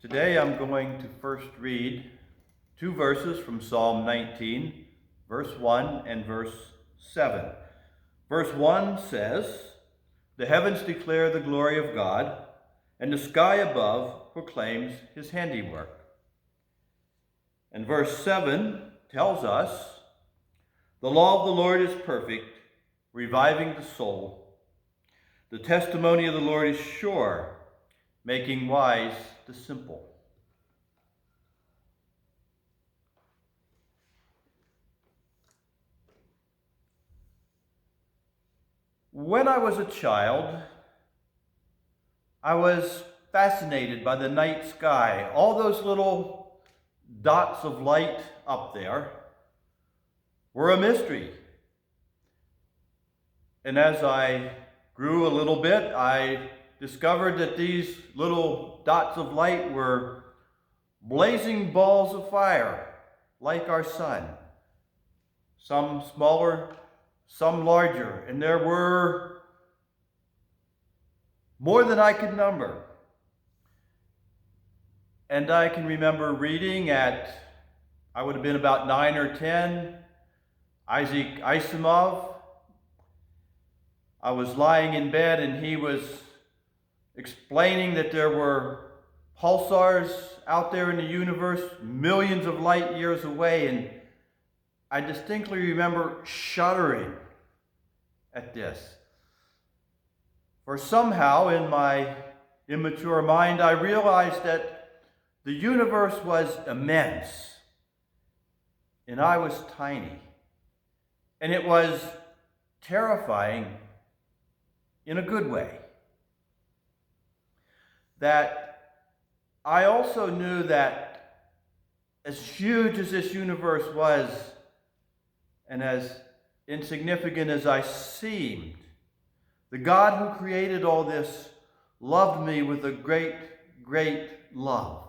Today I'm going to first read two verses from Psalm 19, verse 1 and verse 7. Verse 1 says, "The heavens declare the glory of God, and the sky above proclaims his handiwork." And verse 7 tells us, "The law of the Lord is perfect, reviving the soul. The testimony of the Lord is sure, making wise the simple." When I was a child, I was fascinated by the night sky. All those little dots of light up there were a mystery. And as I grew a little bit, I discovered that these little dots of light were blazing balls of fire, like our sun. Some smaller, some larger, and there were more than I could number. And I can remember reading I would have been about 9 or 10, Isaac Asimov. I was lying in bed and he was explaining that there were pulsars out there in the universe, millions of light years away, and I distinctly remember shuddering at this. For somehow in my immature mind, I realized that the universe was immense and I was tiny. And it was terrifying in a good way. That I also knew that as huge as this universe was and as insignificant as I seemed, the God who created all this loved me with a great, great love.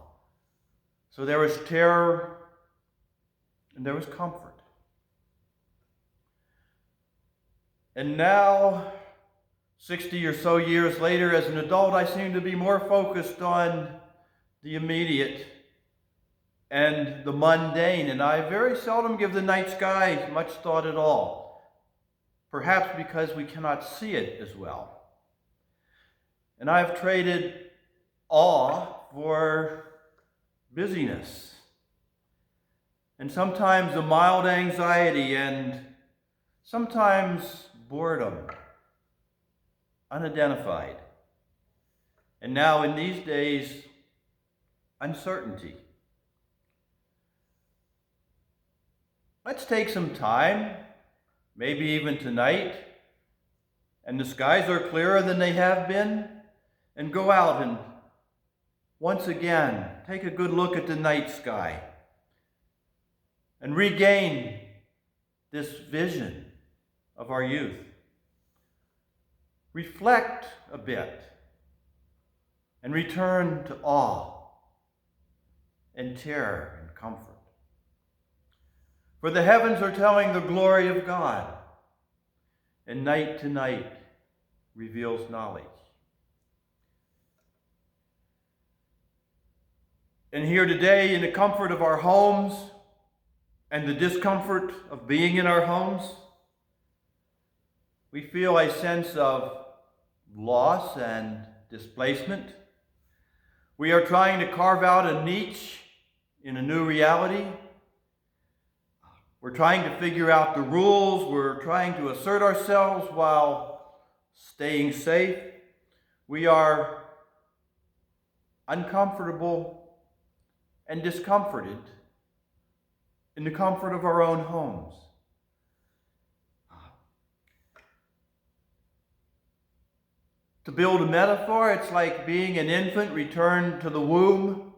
So there was terror and there was comfort. And now, 60 or so years later, as an adult, I seem to be more focused on the immediate and the mundane, and I very seldom give the night sky much thought at all, perhaps because we cannot see it as well. And I've traded awe for busyness, and sometimes a mild anxiety, and sometimes boredom, unidentified. And now in these days, uncertainty. Let's take some time, maybe even tonight, and the skies are clearer than they have been, and go out and once again take a good look at the night sky and regain this vision of our youth. Reflect a bit and return to awe and terror and comfort. For the heavens are telling the glory of God, and night to night reveals knowledge. And here today, in the comfort of our homes and the discomfort of being in our homes, we feel a sense of loss and displacement. We are trying to carve out a niche in a new reality. We're trying to figure out the rules. We're trying to assert ourselves while staying safe. We are uncomfortable and discomforted in the comfort of our own homes. To build a metaphor, it's like being an infant returned to the womb.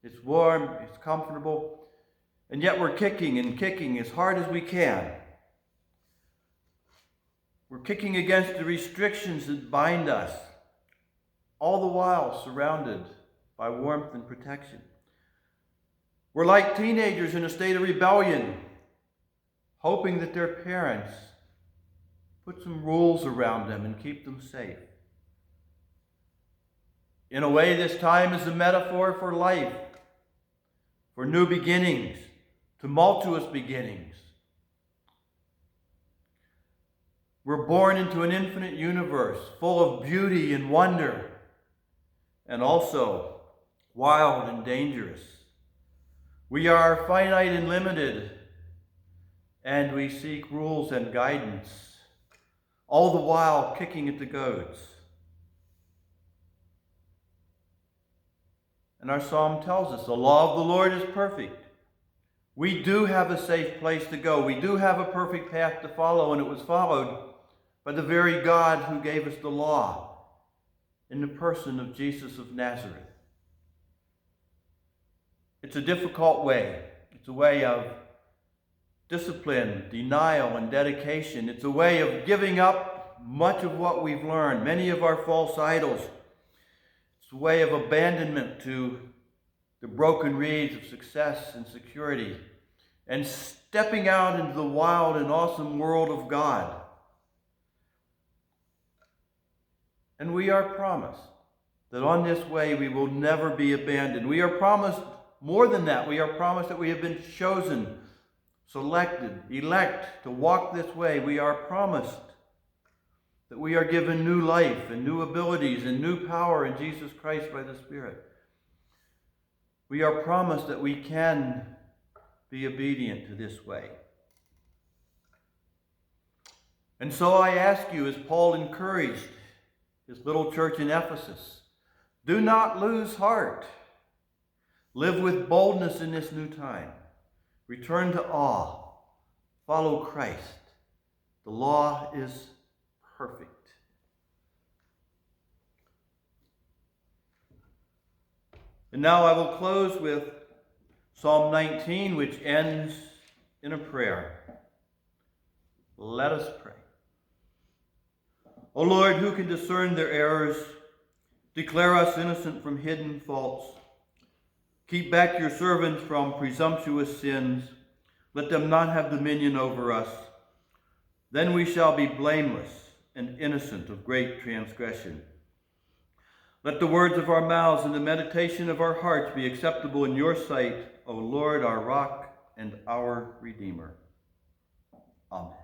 It's warm, it's comfortable, and yet we're kicking and kicking as hard as we can. We're kicking against the restrictions that bind us, all the while surrounded by warmth and protection. We're like teenagers in a state of rebellion, hoping that their parents put some rules around them and keep them safe. In a way, this time is a metaphor for life, for new beginnings, tumultuous beginnings. We're born into an infinite universe full of beauty and wonder, and also wild and dangerous. We are finite and limited, and we seek rules and guidance, all the while kicking at the goads. And our psalm tells us the law of the Lord is perfect. We do have a safe place to go. We do have a perfect path to follow, and it was followed by the very God who gave us the law in the person of Jesus of Nazareth. It's a difficult way. It's a way of discipline, denial, and dedication. It's a way of giving up much of what we've learned, many of our false idols. It's a way of abandonment to the broken reeds of success and security, and stepping out into the wild and awesome world of God. And we are promised that on this way we will never be abandoned. We are promised more than that. We are promised that we have been chosen, selected, elect to walk this way. We are promised that we are given new life and new abilities and new power in Jesus Christ by the Spirit. We are promised that we can be obedient to this way. And so I ask you, as Paul encouraged his little church in Ephesus, do not lose heart. Live with boldness in this new time. Return to awe. Follow Christ. The law is perfect. And now I will close with Psalm 19, which ends in a prayer. Let us pray. O Lord, who can discern their errors? Declare us innocent from hidden faults. Keep back your servants from presumptuous sins. Let them not have dominion over us. Then we shall be blameless and innocent of great transgression. Let the words of our mouths and the meditation of our hearts be acceptable in your sight, O Lord, our rock and our Redeemer. Amen.